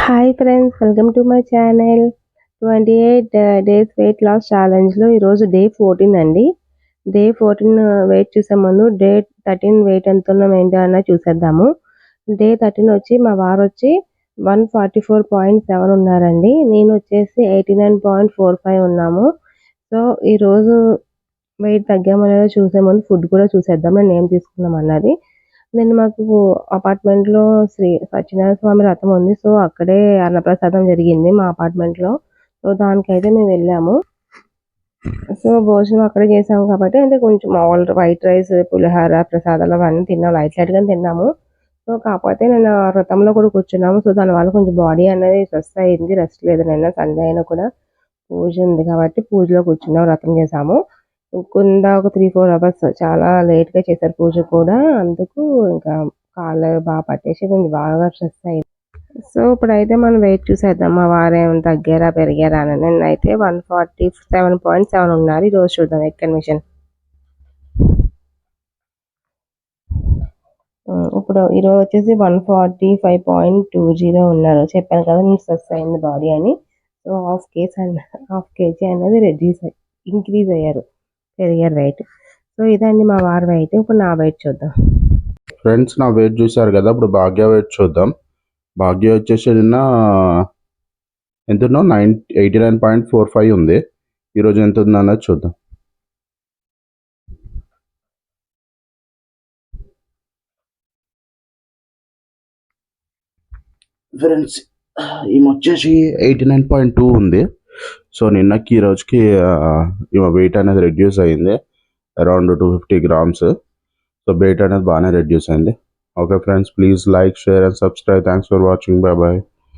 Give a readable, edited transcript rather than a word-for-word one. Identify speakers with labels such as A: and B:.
A: Hi friends, welcome to my channel. 28 days weight loss ఛాలెంజ్లో ఈరోజు day 14 అండి. Day 14 wait చూసే ముందు డే 13 వెయిట్ ఎంత ఉన్నాం ఏంటి అన్నది చూసేద్దాము. డే 13 వచ్చి మా వారు వచ్చి 144.7 ఉన్నారండి. నేను వచ్చేసి 89.45 ఉన్నాము. సో ఈరోజు వెయిట్ తగ్గామో లేదో చూసే ముందు ఫుడ్ కూడా చూసేద్దాం. నేను ఏం తీసుకున్నాం అన్నది. నేను మాకు అపార్ట్మెంట్లో శ్రీ సత్యనారాయణ స్వామి రథం ఉంది. సో అక్కడే అన్నప్రసాదం జరిగింది మా అపార్ట్మెంట్లో. సో దానికైతే మేము వెళ్ళాము. సో భోజనం అక్కడే చేసాము కాబట్టి అంటే కొంచెం మామూలు వైట్ రైస్, పులిహోర, ప్రసాదాలు అవన్నీ తిన్నాము. లైట్గా తిన్నాము. సో కాకపోతే నేను రథంలో కూడా కూర్చున్నాము. సో దానివల్ల కొంచెం బాడీ అనేది స్ట్రెస్ అయింది. రెస్ట్ లేదు. నిన్న సండే అయినా కూడా పూజ ఉంది కాబట్టి పూజలో కూర్చున్నాము, రథం చేసాము. కింద ఒక 3-4 అవర్స్ చాలా లేట్గా చేశారు పూజ కూడా. అందుకు ఇంకా కాళ్ళు బాగా పట్టేసి కొంచెం బాగా స్ట్రెస్ అయింది. సో ఇప్పుడైతే మనం వెయిట్ చూసేద్దాం. మా వారు ఏమైనా తగ్గారా పెరిగారా అని. నేనైతే 147.7 ఉన్నారు. ఈరోజు చూద్దాం ఎక్కడ మిషన్. ఇప్పుడు ఈరోజు వచ్చేసి 145.20 ఉన్నారు. చెప్పాను కదా నేను స్ట్రెస్ అయింది బాడీ అని. సో హాఫ్ కేజీ అనేది ఇంక్రీజ్ అయ్యారు, పెరిగారు వెయిట్. సో ఇదండి మా వారి వెయిట్. ఇప్పుడు నా వెయిట్ చూద్దాం.
B: ఫ్రెండ్స్, నా వెయిట్ చూసారు కదా. ఇప్పుడు భాగ్య వెయిట్ చూద్దాం. భాగ్య వచ్చేసి నిన్న ఎంతున్నా 89.45 ఉంది. ఈరోజు ఎంత ఉంది అన్నది చూద్దాం. ఫ్రెండ్స్, ఈమె వచ్చేసి 89.2 ఉంది. సో నిన్నకి ఈ రోజుకి ఈమె వెయిట్ అనేది రెడ్యూస్ అయింది అరౌండ్ 250 grams. సో వెయిట్ అనేది బాగానే రెడ్యూస్ అయింది. Okay friends, please like, share and subscribe. Thanks for watching. Bye bye.